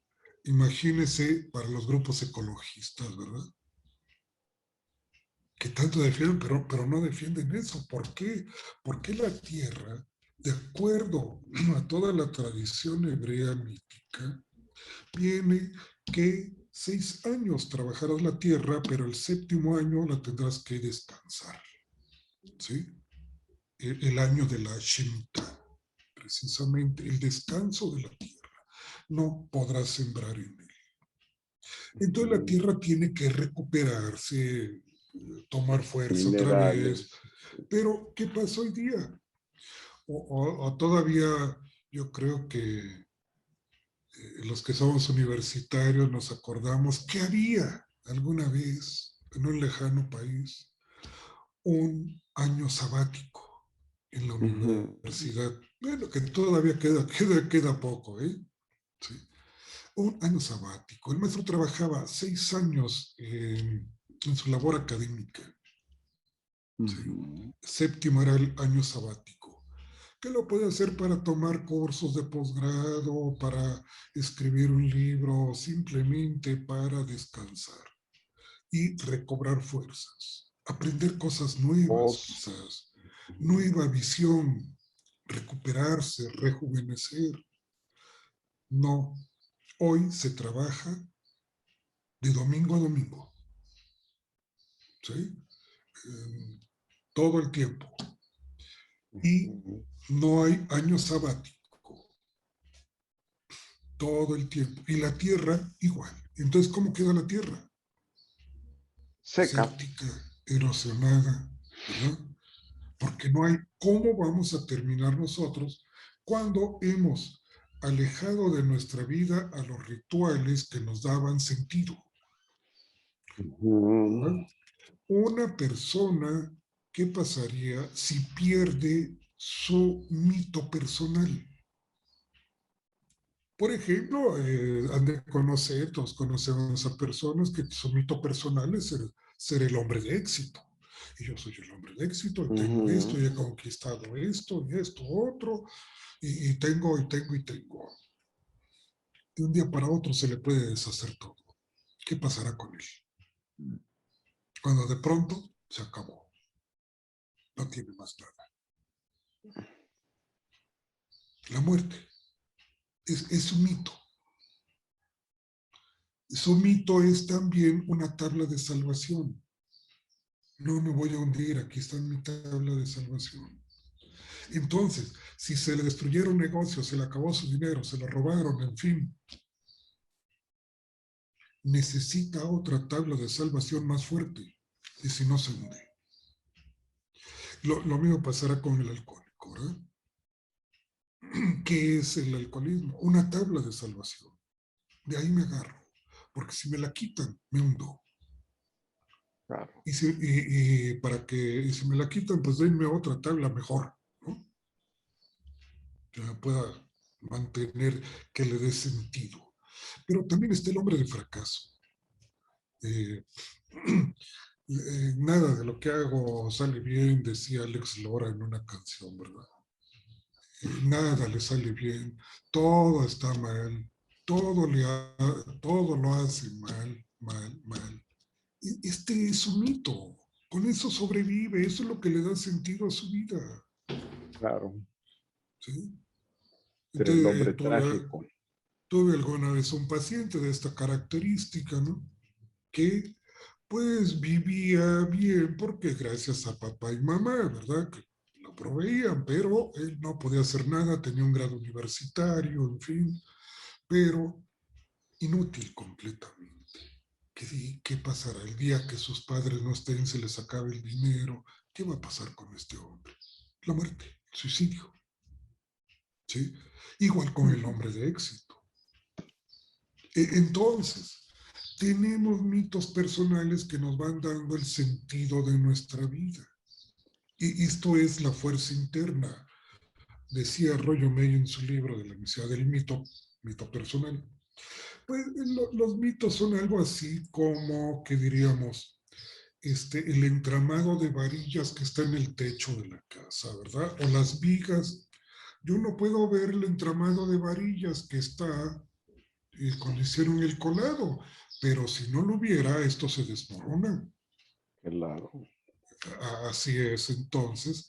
Imagínese para los grupos ecologistas, ¿verdad? Que tanto defienden, pero no defienden eso. ¿Por qué? Porque la tierra, de acuerdo a toda la tradición hebrea mítica, viene que 6 años trabajarás la tierra, pero el 7º año la tendrás que descansar. ¿Sí? El año de la Shemitah, precisamente el descanso de la tierra. No podrás sembrar en él. Entonces la tierra tiene que recuperarse, tomar fuerza otra vez. Minerales. Pero, ¿qué pasa hoy día? O todavía yo creo que los que somos universitarios nos acordamos que había alguna vez en un lejano país un año sabático en la universidad. Bueno, que todavía queda poco, ¿eh? Sí. Un año sabático. El maestro trabajaba 6 años en su labor académica. ¿Sí? 7º era el año sabático, que lo puede hacer para tomar cursos de posgrado, para escribir un libro, simplemente para descansar y recobrar fuerzas, aprender cosas nuevas quizás, nueva visión, recuperarse, rejuvenecer. No, hoy se trabaja de domingo a domingo, ¿sí? Todo el tiempo. Y no hay año sabático, todo el tiempo. Y la tierra igual. Entonces, ¿cómo queda la tierra? Seca. Séptica, erosionada, ¿verdad? Porque no hay cómo vamos a terminar nosotros cuando hemos alejado de nuestra vida a los rituales que nos daban sentido. ¿Verdad? Una persona, ¿qué pasaría si pierde su mito personal. Por ejemplo, han de conocer, todos conocemos a personas que su mito personal es ser el hombre de éxito. Y yo soy el hombre de éxito, y tengo esto, y he conquistado esto, y esto, otro, y tengo, y tengo, y tengo. De un día para otro se le puede deshacer todo. ¿Qué pasará con él? Cuando de pronto se acabó. No tiene más nada. La muerte es un mito. Su mito es también una tabla de salvación. No me voy a hundir, aquí está mi tabla de salvación. Entonces, si se le destruyeron negocios, se le acabó su dinero, se le robaron, en fin, necesita otra tabla de salvación más fuerte, y si no se hunde. Lo mismo pasará con el alcohólico, ¿verdad? ¿Qué es el alcoholismo? Una tabla de salvación. De ahí me agarro, porque si me la quitan, me hundo. Claro. Y si me la quitan, pues denme otra tabla mejor, ¿no? Que me pueda mantener, que le dé sentido. Pero también está el hombre de fracaso. Nada de lo que hago sale bien, decía Alex Lora en una canción, ¿verdad? Nada le sale bien, todo está mal, todo lo hace mal, mal, mal. Este es un mito, con eso sobrevive, eso es lo que le da sentido a su vida. Claro. ¿Sí? Ser el Entonces, hombre trágico. tuve alguna vez un paciente de esta característica, ¿no? Que pues vivía bien porque gracias a papá y mamá, ¿verdad? Que lo proveían, pero él no podía hacer nada, tenía un grado universitario, en fin, pero inútil completamente. ¿Qué pasará el día que sus padres no estén, se les acabe el dinero? ¿Qué va a pasar con este hombre? La muerte, el suicidio. ¿Sí? Igual con el hombre de éxito. Entonces, tenemos mitos personales que nos van dando el sentido de nuestra vida. Y esto es la fuerza interna. Decía Arroyo May en su libro de la necesidad del mito personal. Pues los mitos son algo así como, que diríamos, el entramado de varillas que está en el techo de la casa, ¿verdad? O las vigas. Yo no puedo ver el entramado de varillas que está cuando hicieron el colado, pero si no lo hubiera, esto se desmorona. Claro. Así es, entonces,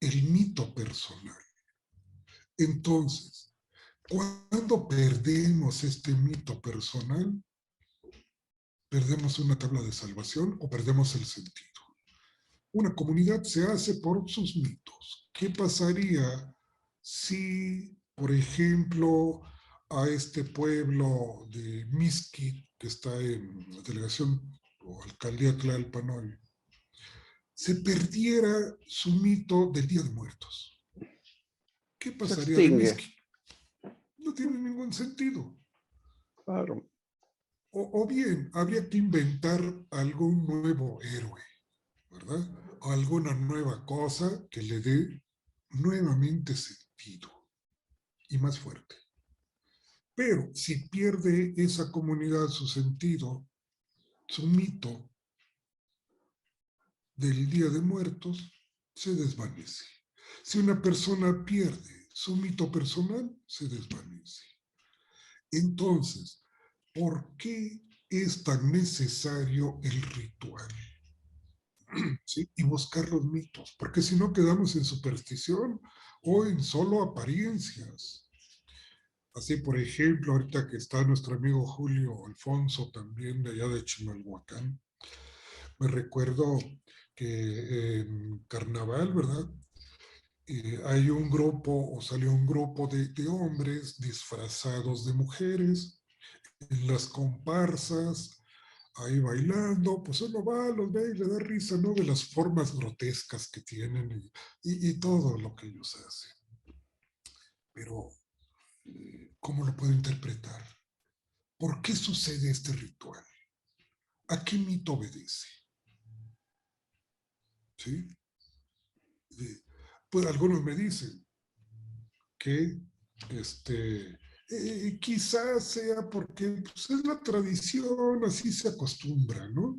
el mito personal. Entonces, cuando perdemos este mito personal, perdemos una tabla de salvación o perdemos el sentido. Una comunidad se hace por sus mitos. ¿Qué pasaría si, por ejemplo, a este pueblo de Mixquic, que está en la delegación o alcaldía Tlalpan hoy, se perdiera su mito del Día de Muertos? ¿Qué Se pasaría de extingue. Mixquic? No tiene ningún sentido. Claro. O bien, habría que inventar algún nuevo héroe, ¿verdad? O alguna nueva cosa que le dé nuevamente sentido y más fuerte. Pero si pierde esa comunidad su sentido, su mito del Día de Muertos, se desvanece. Si una persona pierde su mito personal, se desvanece. Entonces, ¿por qué es tan necesario el ritual? ¿Sí? Y buscar los mitos, porque si no quedamos en superstición o en solo apariencias. Así, por ejemplo, ahorita que está nuestro amigo Julio Alfonso, también de allá de Chimalhuacán, me recuerdo que en Carnaval, ¿verdad? Hay un grupo, o salió un grupo de hombres disfrazados de mujeres en las comparsas, ahí bailando, pues uno va, los ve y le da risa, ¿no? De las formas grotescas que tienen y todo lo que ellos hacen. Pero, ¿cómo lo puedo interpretar? ¿Por qué sucede este ritual? ¿A qué mito obedece? ¿Sí? Pues algunos me dicen que quizás sea porque pues, es la tradición, así se acostumbra, ¿no?